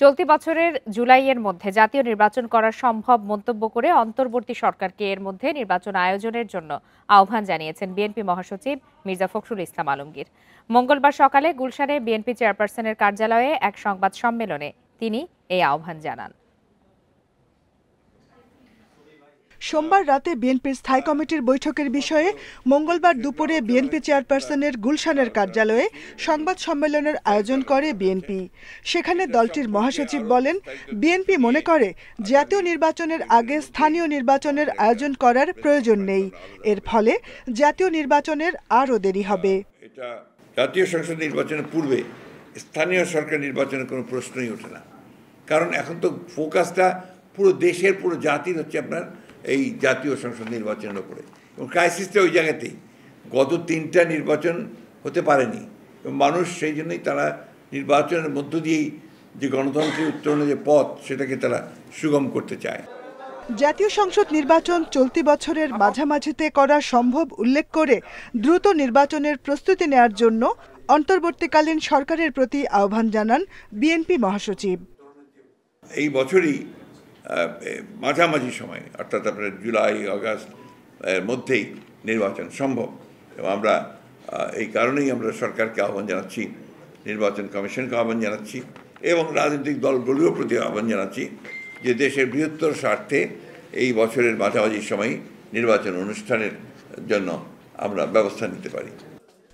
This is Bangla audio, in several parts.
চলতি বছরের জুলাইয়ের মধ্যে জাতীয় নির্বাচন করা সম্ভব মন্তব্য করে অন্তর্বর্তী সরকারকে এর মধ্যে নির্বাচন আয়োজনের জন্য আহ্বান জানিয়েছেন বিএনপি মহাসচিব মির্জা ফখরুল ইসলাম আলমগীর। মঙ্গলবার সকালে গুলশানে বিএনপি চেয়ারপারসনের কার্যালয়ে এক সংবাদ সম্মেলনে তিনি এই আহ্বান জানান। সোমবার রাতে বিএনপির স্থায়ী কমিটির বৈঠকের বিষয়ে মঙ্গলবার দুপুরে বিএনপি চেয়ারপারসনের গুলশানের কার্যালয়ে সংবাদ সম্মেলনের আয়োজন করে বিএনপি। সেখানে দলটির মহাসচিব বলেন, বিএনপি মনে করে জাতীয় নির্বাচনের আগে স্থানীয় নির্বাচনের আয়োজন করার প্রয়োজন নেই। এর ফলে জাতীয় নির্বাচনের আরও দেরি হবে। এটা জাতীয় সংসদ নির্বাচনের পূর্বে স্থানীয় সরকার নির্বাচনের কোনো প্রশ্নই ওঠে না, কারণ এখন তো ফোকাসটা পুরো দেশের পুরো জাতির হচ্ছে আপনার এই জাতীয় সংসদ নির্বাচনের উপরে, এবং ক্রাইসিসটা ওই জায়গাতেই। গত 3টা নির্বাচন হতে পারেনি এবং মানুষ সেই জন্যই তারা নির্বাচনের মধ্য দিয়েই যে গণতন্ত্রের উত্তরণের যে পথ সেটাকে তারা সুগম করতে চায়। জাতীয় সংসদ নির্বাচন চলতি বছরের মাঝামাঝিতে করা সম্ভব উল্লেখ করে দ্রুত নির্বাচনের প্রস্তুতি নেওয়ার জন্য অন্তর্বর্তীকালীন সরকারের প্রতি আহ্বান জানান বিএনপি মহাসচিব। এই বছরই মাঝামাঝি সময়, অর্থাৎ আপনার জুলাই আগস্ট এর মধ্যেই নির্বাচন সম্ভব, এবং আমরা এই কারণেই আমরা সরকারকে আহ্বান জানাচ্ছি, নির্বাচন কমিশনকে আহ্বান জানাচ্ছি এবং রাজনৈতিক দলগুলোর প্রতি আহ্বান জানাচ্ছি যে দেশের বৃহত্তর স্বার্থে এই বছরের মাঝামাঝি সময় নির্বাচন অনুষ্ঠানের জন্য আমরা ব্যবস্থা নিতে পারি।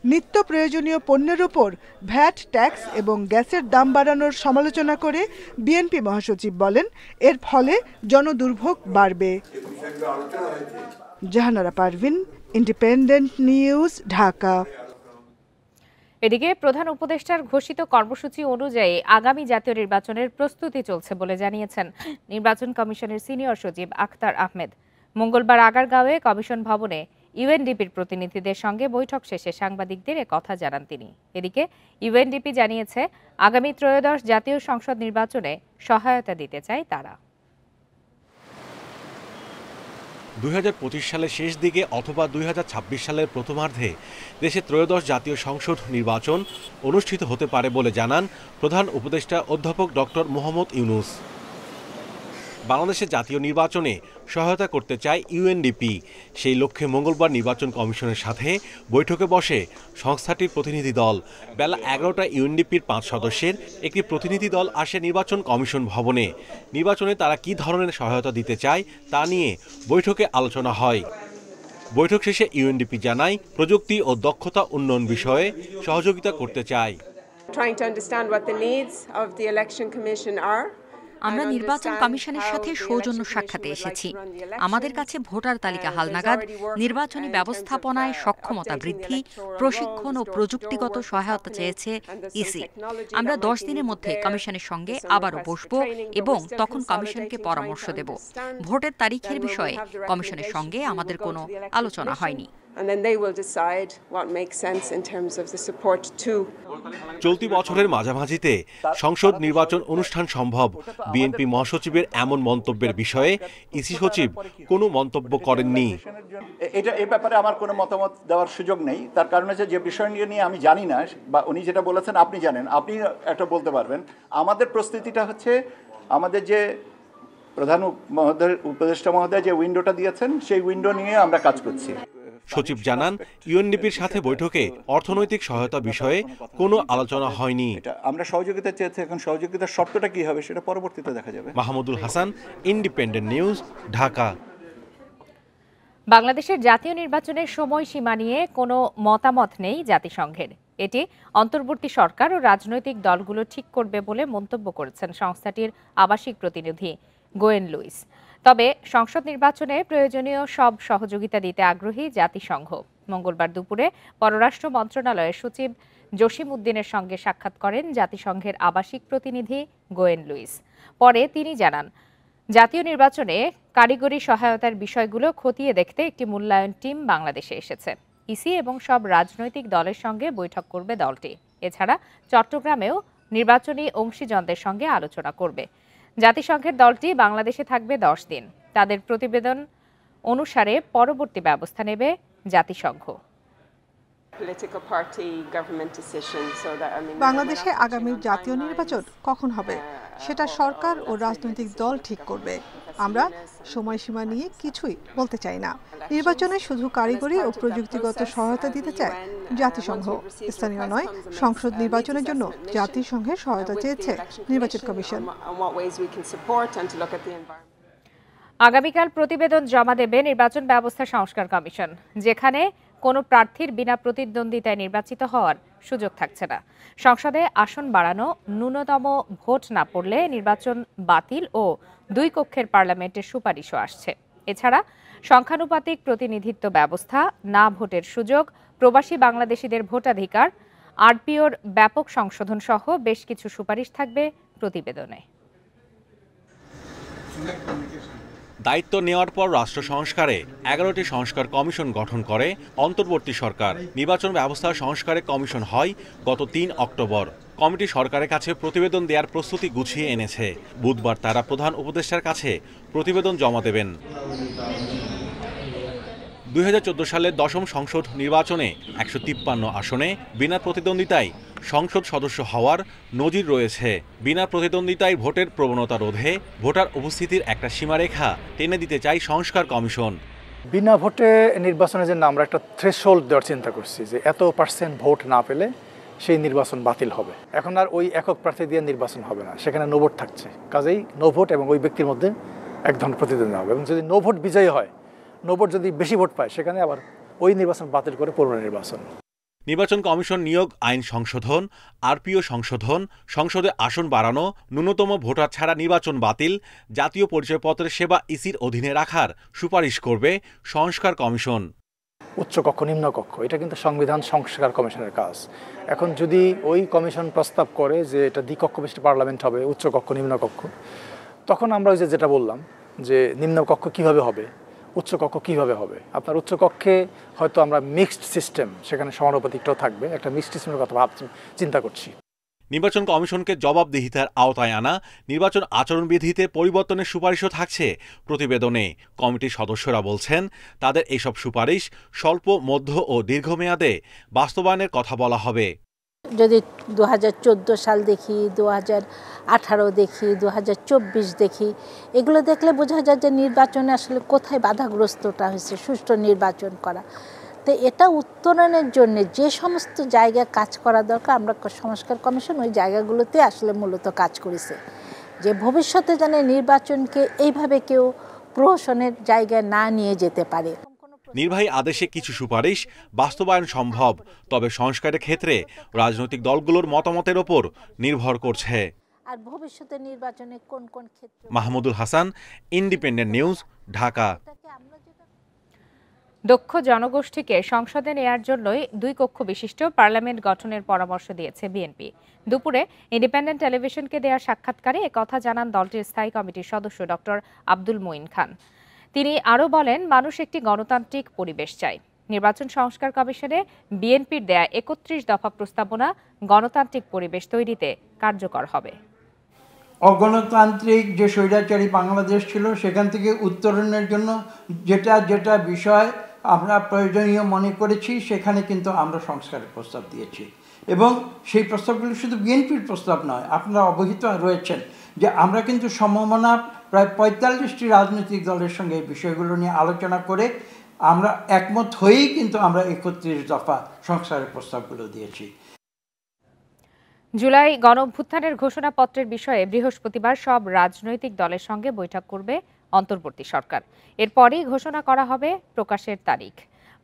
নিত্য প্রয়োজনীয় পণ্যের উপর ভ্যাট, ট্যাক্স এবং গ্যাসের দাম বাড়ানোর সমালোচনা করে বিএনপি মহাসচিব বলেন, এর ফলে জনদুর্ভোগ বাড়বে। Jahanara Parvin, Independent News, Dhaka. এদিকে প্রধান উপদেষ্টার ঘোষিত কর্মসূচি অনুযায়ী আগামী জাতীয় নির্বাচনের প্রস্তুতি চলছে বলে জানিয়েছেন নির্বাচন কমিশনের সিনিয়র সচিব আখতার আহমেদ। মঙ্গলবার আগারগাঁওয়ে কমিশন ভবনে ইউএনডিপির প্রতিনিধিদের সঙ্গে বৈঠক শেষে সাংবাদিকদের কথা জানান তিনি। এদিকে ইউএনডিপি জানিয়েছে আগামী ত্রয়োদশ জাতীয় সংসদ নির্বাচনে সহায়তা দিতে চায় তারা। 2025 সালের শেষ দিকে অথবা 2026 সালের প্রথমার্ধে দেশে ত্রয়োদশ জাতীয় সংসদ নির্বাচন অনুষ্ঠিত হতে পারে বলে জানান প্রধান উপদেষ্টা অধ্যাপক ডক্টর মোহাম্মদ ইউনুস। বাংলাদেশের জাতীয় নির্বাচনে সহায়তা করতে চায় ইউএনডিপি। সেই লক্ষ্যে মঙ্গলবার নির্বাচন কমিশনের সাথে বৈঠকে বসে সংস্থাটির প্রতিনিধি দল। বেলা 11টায় ইউএনডিপির 5 সদস্যের একটি প্রতিনিধি দল আসে নির্বাচন কমিশন ভবনে। নির্বাচনে তারা কী ধরনের সহায়তা দিতে চায় তা নিয়ে বৈঠকে আলোচনা হয়। বৈঠক শেষে ইউএনডিপি জানায় প্রযুক্তি ও দক্ষতা উন্নয়ন বিষয়ে সহযোগিতা করতে চায়। আমরা নির্বাচন কমিশনের সাথে সৌজন্য সাক্ষাতে এসেছি। আমাদের কাছে ভোটার তালিকা হালনাগাদ, নির্বাচনী ব্যবস্থাপনায় সক্ষমতা বৃদ্ধি, প্রশিক্ষণ ও প্রযুক্তিগত সহায়তা চেয়েছে ইসি। আমরা 10 দিনের মধ্যে কমিশনের সঙ্গে আবারও বসব এবং তখন কমিশনকে পরামর্শ দেব। ভোটের তারিখের বিষয়ে কমিশনের সঙ্গে আমাদের কোনো আলোচনা হয়নি। চলতি বছরের মাঝামাঝিতে সংসদ নির্বাচন অনুষ্ঠান সম্ভব। বিএনপি মহাসচিবের এমন মন্তব্যের বিষয়ে ইসি সচিব কোনো মন্তব্য করেননি। এই ব্যাপারে আমার কোনো মতামত দেওয়ার সুযোগ নেই। তার কারণ হচ্ছে যে বিষয় নিয়ে আমি জানি না, বা উনি যেটা বলেছেন আপনি জানেন, আপনি একটা বলতে পারবেন। আমাদের প্রস্তুতিটা হচ্ছে আমাদের যে প্রধান উপদেষ্টা মহোদয় যে উইন্ডোটা দিয়েছেন সেই উইন্ডো নিয়ে আমরা কাজ করছি। সচিব জানান ইউএনডিপির সাথে বৈঠকে অর্থনৈতিক সহায়তা বিষয়ে কোনো আলোচনা হয়নি। আমরা সহযোগিতা চেয়েছি, এখন সহযোগিতার শর্তটা কি হবে সেটা পরবর্তীতে দেখা যাবে। Mahmudul Hasan, independent News, Dhaka. বাংলাদেশের জাতীয় নির্বাচনের সময়সীমা নিয়ে কোনো মতামত নেই জাতিসংঘের। এটি অন্তর্বর্তী সরকার ও রাজনৈতিক দলগুলো ঠিক করবে বলে মন্তব্য করেছেন সংস্থাটির আবাসিক প্রতিনিধি গোয়েন লুইস। তবে সংসদ নির্বাচনে প্রয়োজনীয় সব সহযোগিতা দিতে আগ্রহী জাতিসংঘ। মঙ্গলবার দুপুরে পররাষ্ট্র মন্ত্রণালয়ের সচিব জসিম উদ্দিনের সঙ্গে সাক্ষাৎ করেন জাতিসংঘের আবাসিক প্রতিনিধি গোয়েন লুইস। পরে তিনি জানান, জাতীয় নির্বাচনে কারিগরি সহায়তার বিষয়গুলো খতিয়ে দেখতে একটি মূল্যায়ন টিম বাংলাদেশে এসেছে। ইসি এবং সব রাজনৈতিক দলের সঙ্গে বৈঠক করবে দলটি। এছাড়া চট্টগ্রামেও নির্বাচনী অংশীজনদের সঙ্গে আলোচনা করবে। জাতিসংঘের দলটি বাংলাদেশে থাকবে 10 দিন। তাদের প্রতিবেদন অনুসারে পরবর্তী ব্যবস্থা নেবে জাতিসংঘ। বাংলাদেশে আগামী জাতীয় নির্বাচন কখন হবে সেটা সরকার ও রাজনৈতিক দল ঠিক করবে। আমরা সময়সীমা নিয়ে কিছুই বলতে চাই না। নির্বাচনে শুধু কারিগরি ও প্রযুক্তিগত সহায়তা দিতে চায় জাতিসংঘ। স্থানীয় নয়, সংসদ নির্বাচনের জন্য জাতিসংঘের সহায়তা চেয়েছে নির্বাচন কমিশন। আগামীকাল প্রতিবেদন জমা দেবে নির্বাচন ব্যবস্থা সংস্কার কমিশন, যেখানে কোনো প্রার্থীর বিনা প্রতিদ্বন্দ্বিতায় নির্বাচিত হওয়ার সুযোগ থাকছে না। সংসদে আসন বাড়ানো, ন্যূনতম ভোট না পড়লে নির্বাচন বাতিল ও 2 কক্ষের পার্লামেন্টের সুপারিশও আসছে। এছাড়া সংখ্যানুপাতিক প্রতিনিধিত্ব ব্যবস্থা, না ভোটের সুযোগ, প্রবাসী বাংলাদেশিদের ভোটাধিকার, আরপিওর ব্যাপক সংশোধন সহ বেশ কিছু সুপারিশ থাকবে প্রতিবেদনে। দায়িত্ব নেওয়ার পর রাষ্ট্র সংস্কারে 11টি সংস্কার কমিশন গঠন করে অন্তর্বর্তী সরকার। নির্বাচন ব্যবস্থা সংস্কারে কমিশন হয় গত 3 অক্টোবর। কমিটি সরকারের কাছে প্রতিবেদন দেওয়ার প্রস্তুতি গুছিয়ে এনেছে। বুধবার তারা প্রধান উপদেষ্টার কাছে প্রতিবেদন জমা দেবেন। 2014 সালের 10ম সংসদ নির্বাচনে 153 আসনে বিনা প্রতিদ্বন্দ্বিতায় সংসদ সদস্য হওয়ার নজির রয়েছে। বিনা প্রতিদ্বন্দ্বিতায় ভোটের প্রবণতা রোধে ভোটার উপস্থিতির একটা সীমারেখা টেনে দিতে চায় সংস্কার কমিশন। বিনা ভোটে নির্বাচনের জন্য আমরা একটা থ্রেশহোল্ড দেওয়ার চিন্তা করছি, যে এত % ভোট না পেলে সেই নির্বাচন বাতিল হবে। এখন আর ওই একক প্রার্থী দিয়ে নির্বাচন হবে না, সেখানে নো ভোট থাকছে। কাজেই নো ভোট এবং ওই ব্যক্তির মধ্যে এক ধরনের প্রতিদ্বন্দ্বী হবে, এবং যদি নো ভোট বিজয়ী হয়, নো ভোট যদি বেশি ভোট পায়, সেখানে আবার ওই নির্বাচন বাতিল করে পুনর্নির্বাচন। নির্বাচন কমিশন নিয়োগ আইন সংশোধন, আরপিও সংশোধন, সংসদে আসন বাড়ানো, ন্যূনতম ভোটার ছাড়া নির্বাচন বাতিল, জাতীয় পরিচয়পত্রের সেবা ইসির অধীনে রাখার সুপারিশ করবে সংস্কার কমিশন। উচ্চকক্ষ নিম্নকক্ষ, এটা কিন্তু সংবিধান সংস্কার কমিশনের কাজ। এখন যদি ওই কমিশন প্রস্তাব করে যে এটা দ্বিকক্ষ বিশিষ্ট পার্লামেন্ট হবে, উচ্চকক্ষ নিম্নকক্ষ, তখন আমরা ওই যেটা বললাম যে নিম্নকক্ষ কিভাবে হবে, উচ্চকক্ষ কিভাবে হবে। আপনার উচ্চকক্ষে হয়তো আমরা মিক্সড সিস্টেম, সেখানে সমানুপাতিকটাও থাকবে, একটা মিক্সড সিস্টেমের কথা চিন্তা করছি। নির্বাচন কমিশনকে জবাবদিহিতার আওতায় আনা, নির্বাচন আচরণবিধিতে পরিবর্তনের সুপারিশও থাকছে প্রতিবেদনে। কমিটির সদস্যরা বলছেন, তাদের এইসব সুপারিশ স্বল্প, মধ্য ও দীর্ঘমেয়াদে বাস্তবায়নের কথা বলা হবে। যদি 2014 সাল দেখি, 2018 দেখি, 2024 দেখি, এগুলো দেখলে বোঝা যায় যে নির্বাচনে আসলে কোথায় বাধাগ্রস্তটা হয়েছে সুষ্ঠু নির্বাচন করা। তো এটা উত্তরণের জন্য যে সমস্ত জায়গায় কাজ করা দরকার, আমরা সংস্কার কমিশন ওই জায়গাগুলোতে আসলে মূলত কাজ করেছে, যে ভবিষ্যতে যেন নির্বাচনকে এইভাবে কেউ প্রহসনের জায়গায় না নিয়ে যেতে পারে। নির্বাহী আদেশে কিছু সুপারিশ বাস্তবায়ন সম্ভব, তবে সংস্কারের ক্ষেত্রে রাজনৈতিক দলগুলোর মতামতের ওপর নির্ভর করছে। আর ভবিষ্যতে নির্বাচনে কোন কোন ক্ষেত্রে। Mahmudul Hasan, independent News, Dhaka. দক্ষ জনগোষ্ঠীকে সংসদে নেয়ার জন্যই 2 কক্ষ বিশিষ্ট পার্লামেন্ট গঠনের পরামর্শ দিয়েছে বিএনপি। দুপুরে ইন্ডিপেন্ডেন্ট টেলিভিশনকে দেওয়া সাক্ষাৎকারে একথা জানান দলটির স্থায়ী কমিটির সদস্য ডক্টর আব্দুল মঈন খান। তিনি আরও বলেন, মানুষ একটি গণতান্ত্রিক পরিবেশ চায়। নির্বাচন সংস্কার কমিশনে বিএনপির দেয়া 31 দফা প্রস্তাবনা গণতান্ত্রিক পরিবেশ তৈরিতে কার্যকর হবে। অগণতান্ত্রিক যে স্বৈরাচারী বাংলাদেশ ছিল, সেখান থেকে উত্তরণের জন্য যেটা যেটা বিষয় আমরা প্রয়োজনীয় মনে করেছি, সেখানে কিন্তু আমরা সংস্কারের প্রস্তাব দিয়েছি। এবং সেই প্রস্তাবগুলো শুধু বিএনপির প্রস্তাব নয়, আপনারা অবহিত রয়েছেন যে আমরা কিন্তু সমমনা প্রায় 45টি রাজনৈতিক দলের সঙ্গে এই বিষয়গুলো নিয়ে আলোচনা করে আমরা একমত হয়েই কিন্তু আমরা 31 দফা সংস্কারের প্রস্তাবগুলো দিয়েছি। জুলাই গণঅভ্যুত্থানের ঘোষণাপত্রের বিষয়ে বৃহস্পতিবার সব রাজনৈতিক দলের সঙ্গে বৈঠক করবে অন্তর্বর্তী সরকার। এরপরই ঘোষণা করা হবে প্রকাশের তারিখ।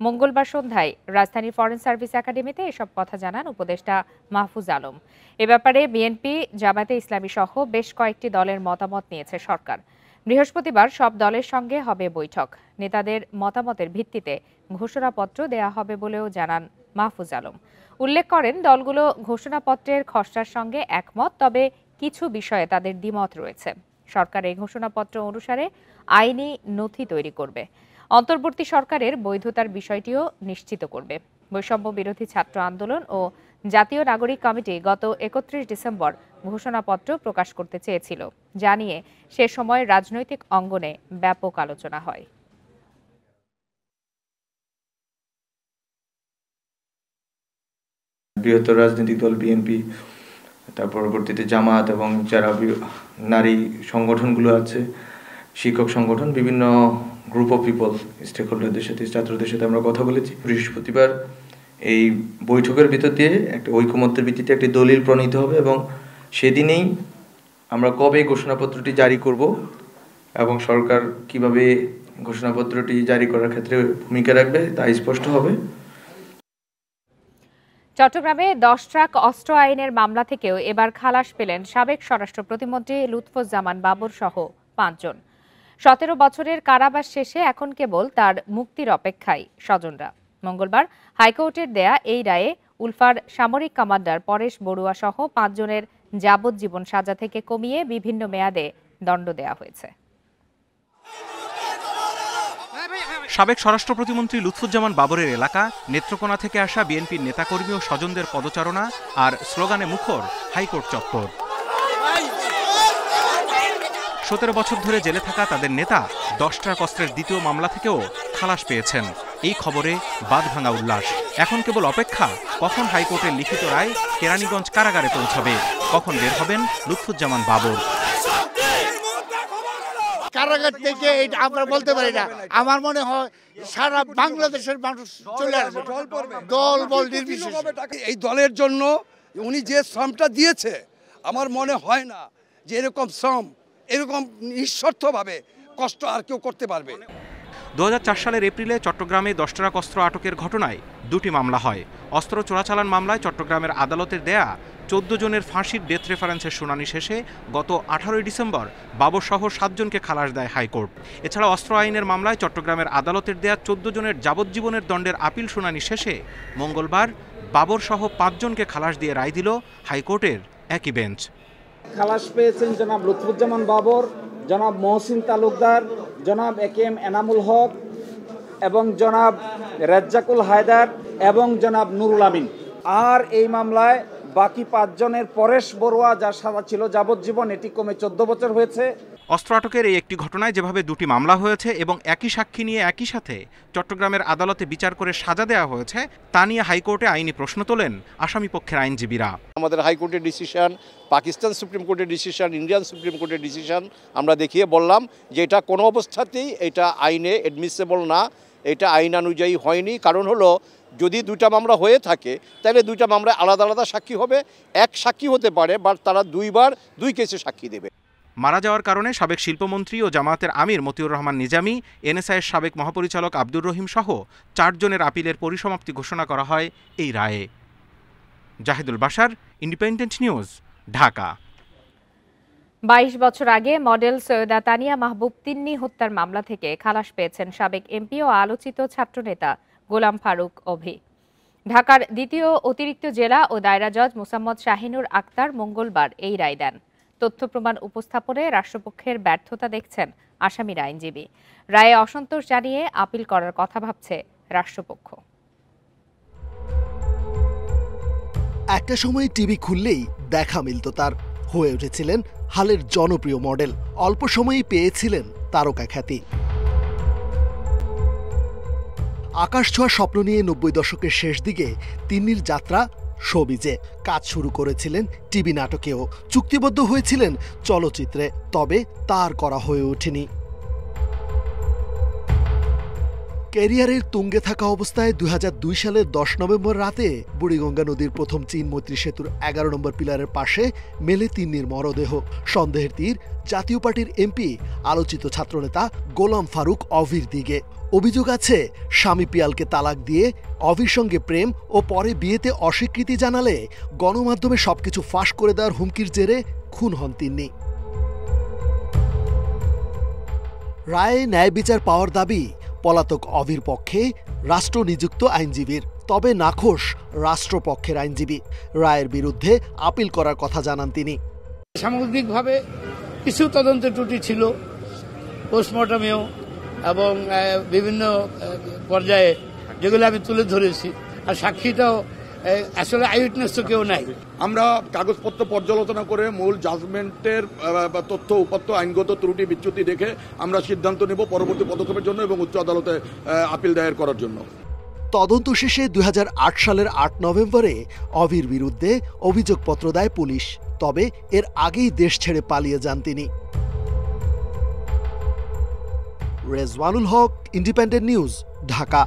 মঙ্গলবার সন্ধ্যায় রাজধানীর ফরেন সার্ভিস একাডেমিতে এসব কথা জানান উপদেষ্টা মাহফুজ আলম। এ ব্যাপারে বিএনপি, জামায়াতে ইসলামী সহ বেশ কয়েকটি দলের মতামত নিয়েছে সরকার। বৃহস্পতিবার সব দলের সঙ্গে হবে বৈঠক। নেতাদের মতামতের ভিত্তিতে ঘোষণাপত্র দেয়া হবে বলেও জানান মাহফুজ আলম। উল্লেখ করেন, দলগুলো ঘোষণাপত্রের খসড়ার সঙ্গে একমত, তবে কিছু বিষয়ে তাদের দ্বিমত রয়েছে। সরকার এই ঘোষণাপত্র অনুসারে আইনি নথি তৈরি করবে। অন্তর্বর্তী সরকারের বৈধতার বিষয়টিও নিশ্চিত করবে। বৈষম্য বিরোধী ছাত্র আন্দোলন ও জাতীয় নাগরিক কমিটি গত 31 ডিসেম্বর ঘোষণাপত্র প্রকাশ করতে চেয়েছিল, যা নিয়ে সে সময় রাজনৈতিক অঙ্গনে ব্যাপক আলোচনা হয়। বৃহত্তর রাজনৈতিক দল বিএনপি তার পরবর্তীতে জামাত এবং যারা নারী সংগঠনগুলো আছে, শিক্ষক সংগঠন, বিভিন্ন গ্রুপ অফ পিপল, স্টেক হোল্ডারদের সাথে, ছাত্রদের সাথে আমরা কথা বলেছি। বৃহস্পতিবার এই বৈঠকের ভিতর দিয়ে একটা ঐকমত্যের ভিত্তিতে একটি দলিল প্রণীত হবে এবং সেদিনেই আমরা কবে ঘোষণাপত্রটি জারি করব এবং সরকার কিভাবে ঘোষণাপত্রটি জারি করার ক্ষেত্রে ভূমিকা রাখবে তা স্পষ্ট হবে। চট্টগ্রামে 10 ট্রাক অস্ত্র আইনের মামলা থেকেও এবার খালাস পেলেন সাবেক স্বরাষ্ট্র প্রতিমন্ত্রী লুৎফুজ্জামান বাবর সহ 5 জন। 17 বছরের কারাবাস শেষে এখন কেবল তার মুক্তির অপেক্ষায় স্বজনরা। মঙ্গলবার হাইকোর্টের দেয়া এই রায়ে উলফার সামরিক কমান্ডার পরেশ বড়ুয়া সহ 5 জনের যাবজ্জীবন সাজা থেকে কমিয়ে বিভিন্ন মেয়াদে দণ্ড দেয়া হয়েছে। সাবেক স্বরাষ্ট্র প্রতিমন্ত্রী লুৎফুজ্জামান বাবরের এলাকা নেত্রকোনা থেকে আসা বিএনপির নেতাকর্মী ও স্বজনদের পদচারণা আর স্লোগানে মুখর হাইকোর্ট চত্বর। 17 বছর ধরে জেলে থাকা তাদের নেতা 10 ট্রাক অস্ত্রের দ্বিতীয় মামলা থেকেও খালাস পেয়েছেন। এই খবরে বাঁধভাঙা উল্লাস। এখন কেবল অপেক্ষা কখন হাইকোর্টের লিখিত রায় কেরানীগঞ্জ কারাগারে পৌঁছাবে, কখন বের হবেন লুৎফুজ্জামান বাবর। কারাগার থেকে এটা আমরা বলতে পারি না। আমার মনে হয় সারা বাংলাদেশের মানুষ চলে আসবে, দল বল নির্বিশেষে। এই দলের জন্য উনি যে শ্রমটা দিয়েছে, আমার মনে হয় না যে এরকম শ্রম এরকম নিঃস্বার্থভাবে কষ্ট আর কেউ করতে পারবে। 2004 সালের এপ্রিলে চট্টগ্রামে 10 ট্রাক অস্ত্র আটকের ঘটনায় 2টি মামলা হয়। অস্ত্র চোরাচালান মামলায় চট্টগ্রামের আদালতের দেয়া 14 জনের ফাঁসির ডেথ রেফারেন্সের শুনানি শেষে গত 18 ডিসেম্বর বাবর সহ 7 জনকে খালাস দেয় হাইকোর্ট। এছাড়া অস্ত্র আইনের মামলায় চট্টগ্রামের আদালতের দেয়া 14 জনের যাবজ্জীবনের দণ্ডের আপিল শুনানি শেষে মঙ্গলবার বাবর সহ 5 জনকে খালাস দিয়ে রায় দিল হাইকোর্টের একই বেঞ্চ। খালাস পেয়েছেন জনাব লুৎফুজ্জামান বাবর, জনাব মহসিন তালুকদার, জনাব একেএম এনামুল হক এবং জনাব রেজ্জাকুল হায়দার এবং জনাব নুরুল আমিন। আর এই মামলায় বাকি 5 জনের পরেশ বড়ুয়া, যার সাজা ছিল যাবজ্জীবন, এটি কমে 14 বছর হয়েছে। অস্ত্র আটকের এই একটি ঘটনায় যেভাবে 2টি মামলা হয়েছে এবং একই সাক্ষী নিয়ে একই সাথে চট্টগ্রামের আদালতে বিচার করে সাজা দেওয়া হয়েছে, তা নিয়ে হাইকোর্টে আইনি প্রশ্ন তোলেন আসামি পক্ষের আইনজীবীরা। আমাদের হাইকোর্টের ডিসিশন, পাকিস্তান সুপ্রিম কোর্টের ডিসিশন, ইন্ডিয়ান সুপ্রিম কোর্টের ডিসিশন আমরা দেখিয়ে বললাম যে এটা কোনো অবস্থাতেই এটা আইনে অ্যাডমিসেবল না, এটা আইন অনুযায়ী হয়নি। কারণ হলো যদি 2টা মামলা হয়ে থাকে তাহলে 2টা মামলায় আলাদা আলাদা সাক্ষী হবে, এক সাক্ষী হতে পারে বা তারা 2 কেসে সাক্ষী দেবে। মারা যাওয়ার কারণে সাবেক শিল্পমন্ত্রী ও জামায়াতের আমির মতিউর রহমান নিজামী, এনএসআইয়ের সাবেক মহাপরিচালক আব্দুর রহিম সহ 4 জনের আপিলের পরিসমাপ্তি ঘোষণা করা হয় এই রায়ে। Zahidul Bashar, Independent News, Dhaka. 22 বছর আগে মডেল সৈয়দা তানিয়া মাহবুব তিন্নি হত্যার মামলা থেকে খালাস পেয়েছেন সাবেক এমপি ও আলোচিত ছাত্রনেতা গোলাম ফারুক অভি। ঢাকার দ্বিতীয় অতিরিক্ত জেলা ও দায়রা জজ মোসাম্মদ শাহিনুর আক্তার মঙ্গলবার এই রায় দেন। তথ্য প্রমাণ উপস্থাপনে রাষ্ট্রপক্ষের ব্যর্থতা দেখছেন আসামির আইনজীবী। রায়ে অসন্তোষ জানিয়ে আপিল করার কথা ভাবছে রাষ্ট্রপক্ষ। একটা সময় টিভি খুললেই দেখা মিলত তার। হয়ে উঠেছিলেন হালের জনপ্রিয় মডেল। অল্প সময়েই পেয়েছিলেন তারকা খ্যাতি। আকাশ ছোঁয়া স্বপ্ন নিয়ে 90 দশকের শেষ দিকে তিন্নির যাত্রা শোবিজে। কাজ শুরু করেছিলেন টিভি নাটকেও, চুক্তিবদ্ধ হয়েছিলেন চলচ্চিত্রে, তবে তার করা হয়ে ওঠেনি। ক্যারিয়ারের তুঙ্গে থাকা অবস্থায় 2002 সালের 10 নভেম্বর রাতে বুড়িগঙ্গা নদীর প্রথম চীন মৈত্রী সেতুর 11 নম্বর পিলারের পাশে মেলে তিন্নির মরদেহ। সন্দেহের তীর জাতীয় পার্টির এমপি, আলোচিত ছাত্রনেতা গোলাম ফারুক অভির দিকে। অভিযোগ আছে স্বামী পিয়ালকে তালাক দিয়ে অভির সঙ্গে প্রেম ও পরে বিয়েতে অস্বীকৃতি জানালে গণমাধ্যমে সবকিছু ফাঁস করে দেওয়ার হুমকির জেরে খুন হন তিনি। রায়ে ন্যায় বিচার পাওয়ার দাবি পলাতক অভির পক্ষে রাষ্ট্র নিযুক্ত আইনজীবীর, তবে নাখোশ রাষ্ট্রপক্ষের আইনজীবী। রায়ের বিরুদ্ধে আপিল করার কথা জানান তিনি। সামগ্রিকভাবে কিছু তদন্ত ত্রুটি ছিল, পোস্টমর্টমেও এবং বিভিন্ন পর্যায়ে, যেগুলো আমি তুলে ধরেছি। আর সাক্ষীটাও আসলে আইউইটনেস তো কেউ নাই। আমরা কাগজপত্র পর্যালোচনা করে মূল জাজমেন্টের তথ্য উপাত্ত আইনগত ত্রুটি বিচ্যুতি দেখে আমরা সিদ্ধান্ত নেব পরবর্তী পদক্ষেপের জন্য এবং উচ্চ আদালতে আপিল দায়ের করার জন্য। তদন্ত শেষে 2008 সালের 8 নভেম্বরে অভির বিরুদ্ধে অভিযোগপত্র দেয় পুলিশ। তবে এর আগেই দেশ ছেড়ে পালিয়ে যান তিনি। রেজওয়ানুল হক, ইন্ডিপেন্ডেন্ট নিউজ, ঢাকা।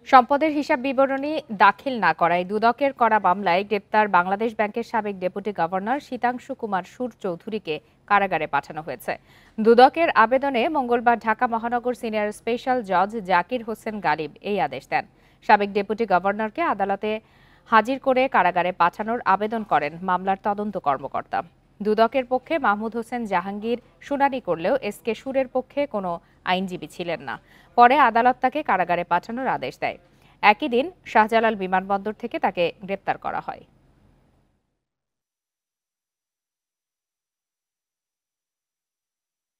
সম্পদের হিসাব বিবরণী দাখিল না করায় দুদকের করা মামলায় গ্রেপ্তার বাংলাদেশ ব্যাংকের সাবেক ডেপুটি গভর্নর শীতাংশু কুমার সুর চৌধুরীকে কারাগারে পাঠানো হয়েছে। দুদকের আবেদনে মঙ্গলবার ঢাকা মহানগর সিনিয়র স্পেশাল জজ জাকির হোসেন গালিব এই আদেশ দেন। সাবেক ডেপুটি গভর্নরকে আদালতে হাজির করে কারাগারে পাঠানোর আবেদন করেন মামলার তদন্ত কর্মকর্তা। দুদকের পক্ষে মাহমুদ হোসেন জাহাঙ্গীর শুনানি করলেও এসকে সুরের পক্ষে কোনো আইনজীবী ছিলেন না। পরে আদালত তাকে কারাগারে পাঠানোর আদেশ দেয়। একই দিন শাহজালাল বিমানবন্দর থেকে তাকে গ্রেপ্তার করা হয়।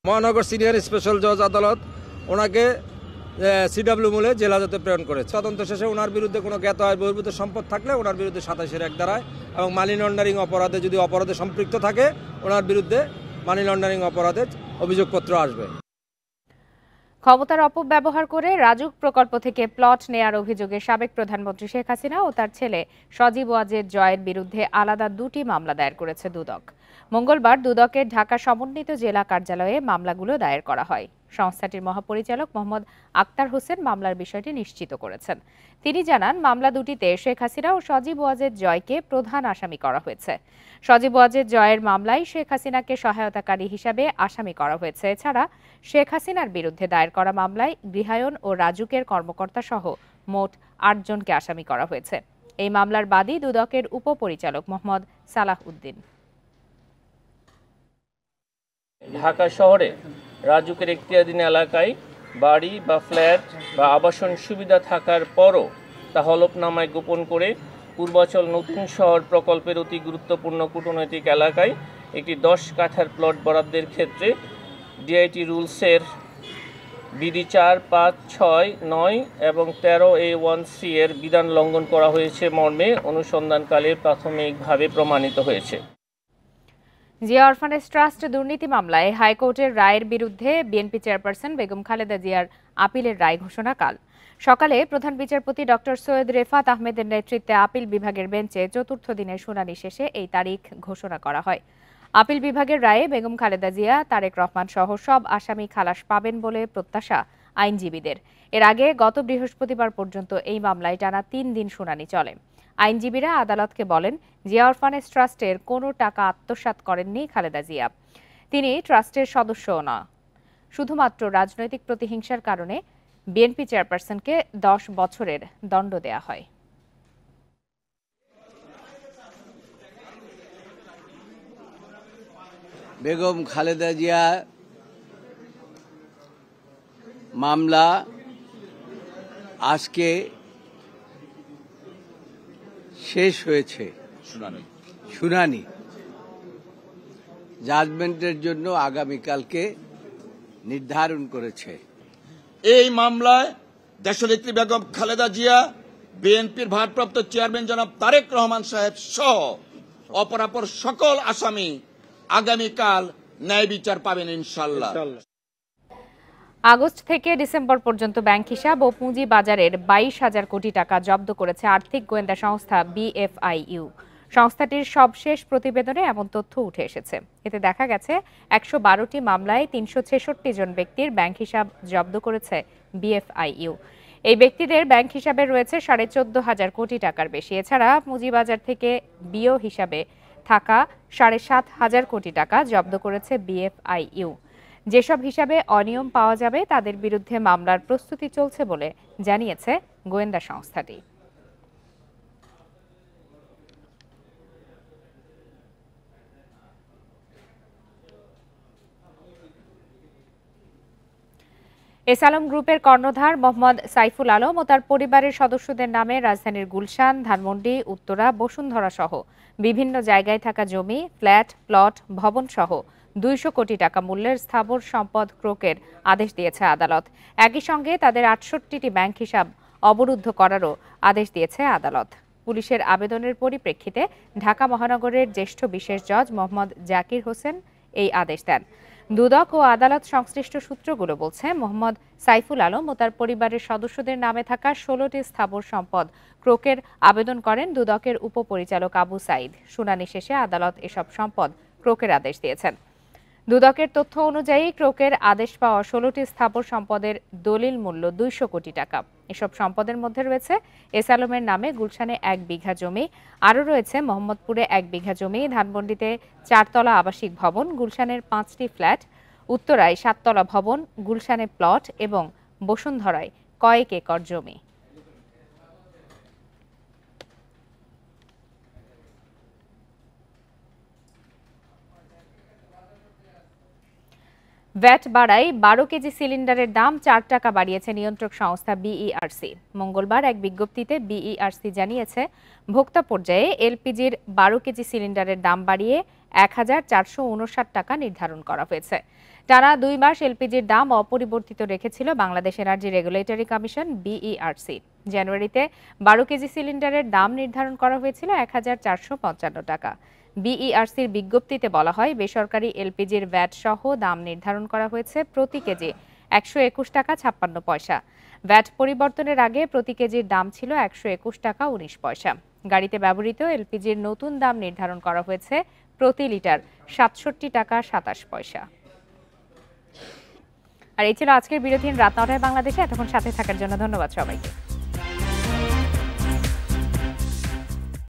মহানগর সিনিয়র স্পেশাল জজ আদালত ওনাকে সিডব্লিউ মূলে জেল হাজতে প্রেরণ করেছে। তদন্ত শেষে ওনার বিরুদ্ধে কোনো জ্ঞাত আয় বহির্ভূত সম্পদ থাকলে ওনার বিরুদ্ধে 27-1 ধারায় এবং মানি লন্ডারিং অপরাধে যদি অপরাধে সম্পৃক্ত থাকে ওনার বিরুদ্ধে মানি লন্ডারিং অপরাধে অভিযোগপত্র আসবে। ক্ষমতার অপব্যবহার করে রাজুক প্রকল্প থেকে প্লট নেয়ার অভিযোগে সাবেক প্রধানমন্ত্রী শেখ হাসিনা ও তার ছেলে সজীব ওয়াজেদ জয়ের বিরুদ্ধে আলাদা 2টি মামলা দায়ের করেছে দুদক। মঙ্গলবার দুদকের ঢাকা সমন্বিত জেলা কার্যালয়ে মামলাগুলো দায়ের করা হয়। সংস্থাটির মহাপরিচালক মোহাম্মদ আক্তার হোসেন মামলার বিষয়টি নিশ্চিত করেছেন। তিনি জানান, মামলা দুটিতে শেখ হাসিনা ও সজীব ওয়াজেদ জয়কে প্রধান আসামি করা হয়েছে। সজীব ওয়াজেদ জয়ের মামলায় শেখ হাসিনাকে সহায়তাকারী হিসাবে আসামি করা হয়েছে। এছাড়া শেখ হাসিনার বিরুদ্ধে দায়ের করা মামলায় গৃহায়ন ও রাজুকের কর্মকর্তা সহ মোট 8 জনকে আসামি করা হয়েছে। এই মামলার বাদী দুদকের উপপরিচালক মোহাম্মদ সালাহ উদ্দিন। ঢাকা শহরে রাজুকের এখতিয়ারাধীন এলাকায় বাড়ি বা ফ্ল্যাট বা আবাসন সুবিধা থাকার পরও তা হলফনামায় গোপন করে পূর্বাচল নতুন শহর প্রকল্পের অতি গুরুত্বপূর্ণ কূটনৈতিক এলাকায় একটি 10 কাঠার প্লট বরাদ্দের ক্ষেত্রে ডিআইটি রুলসের বিধি 4, 5, 6, 9 এবং 13A1C এর বিধান লঙ্ঘন করা হয়েছে মর্মে অনুসন্ধানকালে প্রাথমিকভাবে প্রমাণিত হয়েছে। জিয়া অরফানেজ ট্রাস্ট দুর্নীতি মামলায় হাইকোর্টের রায়ের বিরুদ্ধে বিএনপি চেয়ারপারসন বেগম খালেদা জিয়ার আপিলের রায় ঘোষণা কাল সকালে প্রধান বিচারপতি ডক্টর সৈয়দ রেফাত আহমেদের নেতৃত্বে আপিল বিভাগের বেঞ্চে 4র্থ দিনের শুনানি শেষে এই তারিখ ঘোষণা করা হয়। আপিল বিভাগের রায়ে বেগম খালেদা জিয়া, তারেক রহমান সহ সব আসামি খালাস পাবেন বলে প্রত্যাশা আইনজীবীদের। এর আগে গত বৃহস্পতিবার পর্যন্ত এই মামলায় টানা 3 দিন শুনানি চলে। আইনজীবীরা আদালতকে বলেন, জিয়া অরফানেজ ট্রাস্টের কোনো টাকা আত্মসাৎ করেননি খালেদা জিয়া। তিনি ট্রাস্টের সদস্যও না। শুধুমাত্র রাজনৈতিক প্রতিহিংসার কারণে বিএনপি চেয়ারপারসনকে 10 বছরের দণ্ড দেয়া হয়। বেগম খালেদা জিয়া মামলা আজকে শেষ হয়েছে। শুনানি জাজমেন্টের জন্য আগামীকালকে নির্ধারণ করেছে। এই মামলায় দেশনেত্রী বেগম খালেদা জিয়া, বিএনপির ভারপ্রাপ্ত চেয়ারম্যান জনাব তারেক রহমান সাহেব সহ অপরাপর সকল আসামি আগামীকাল ন্যায় বিচার পাবেন ইনশাআল্লাহ। আগস্ট থেকে ডিসেম্বর পর্যন্ত ব্যাংক হিসাব ও পুঁজি বাজারের 22,000 কোটি টাকা জব্দ করেছে আর্থিক গোয়েন্দা সংস্থা BFIU। সংস্থাটির সবশেষ প্রতিবেদনে এমন তথ্য উঠে এসেছে। এতে দেখা গেছে 112টি মামলায় 366 জন ব্যক্তির ব্যাংক হিসাব জব্দ করেছে BFIU। এই ব্যক্তিদের ব্যাংক হিসাবে রয়েছে 14,500 কোটি টাকার বেশি। এছাড়া পুঁজিবাজার থেকে বিও হিসাবে থাকা 7,500 কোটি টাকা জব্দ করেছে BFIU। যেসব হিসাবে অনিয়ম পাওয়া যাবে তাদের বিরুদ্ধে মামলার প্রস্তুতি চলছে বলে জানিয়েছে গোয়েন্দা সংস্থাটি। এস আলম গ্রুপের কর্ণধার মোহাম্মদ সাইফুল আলম ও তার পরিবারের সদস্যদের নামে রাজধানীর গুলশান, ধানমন্ডি, উত্তরা, বসুন্ধরা সহ বিভিন্ন জায়গায় থাকা জমি, ফ্ল্যাট, প্লট, ভবন সহ 200 কোটি টাকা মূল্যের স্থাবর সম্পদ ক্রয়ের আদেশ দিয়েছে আদালত। একই সঙ্গে তাদের 68টি ব্যাংক হিসাব অবরুদ্ধ করারও আদেশ দিয়েছে আদালত। পুলিশের আবেদনের পরিপ্রেক্ষিতে ঢাকা মহানগরের জ্যেষ্ঠ বিশেষ জজ মোহাম্মদ জাকির হোসেন এই আদেশ দেন। দুদক ও আদালত সংশ্লিষ্ট সূত্রগুলো বলছে মোহাম্মদ সাইফুল আলম ও তার পরিবারের সদস্যদের নামে থাকা 16টি স্থাবর সম্পদ ক্রোকের আবেদন করেন দুদকের উপপরিচালক আবু সাইদ। শুনানি শেষে আদালত এসব সম্পদ ক্রোকের আদেশ দিয়েছেন। দুদকের তথ্য অনুযায়ী ক্রোকের আদেশ পাওয়া 16টি স্থাবর সম্পদের দলিল মূল্য 200 কোটি টাকা। এসব সম্পদের মধ্যে রয়েছে এস আলমের নামে গুলশানে 1 বিঘা জমি, আরও রয়েছে মোহাম্মদপুরে 1 বিঘা জমি, ধানমন্ডিতে 4 তলা আবাসিক ভবন, গুলশানের 5টি ফ্ল্যাট, উত্তরায় 7 তলা ভবন, গুলশানে প্লট এবং বসুন্ধরায় কয়েক একর জমি। ভ্যাট বাড়ায় 12 কেজি সিলিন্ডারের দাম 4 টাকা বাড়িয়েছে নিয়ন্ত্রক সংস্থা বিইআরসি। মঙ্গলবার এক বিজ্ঞপ্তিতে বিইআরসি জানিয়েছে, ভোক্তা পর্যায়ে এলপিজির 12 কেজি সিলিন্ডারের দাম বাড়িয়ে 1459 টাকা নির্ধারণ করা হয়েছে। টানা 2 মাস এলপিজির দাম অপরিবর্তিত রেখেছিল Bangladesh energy regulatory commission BERC. জানুয়ারিতে 12 কেজি সিলিন্ডারের দাম নির্ধারণ করা হয়েছিল 1455 টাকা। বিইআরসির বিজ্ঞপ্তিতে বলা হয়, বেসরকারি এলপিজির ভ্যাট সহ দাম নির্ধারণ করা হয়েছে প্রতি কেজি 121 টাকা 56 পয়সা। ভ্যাট পরিবর্তনের আগে প্রতি কেজির দাম ছিল 121 টাকা 19 পয়সা। গাড়িতে ব্যবহৃত এলপিজির নতুন দাম নির্ধারণ করা হয়েছে প্রতি লিটার 67 টাকা 27 পয়সা। আর এই ছিল আজকের বিরতিহীন রাত 9টায় বাংলাদেশে। এতক্ষণ সাথে থাকার জন্য ধন্যবাদ সবাইকে।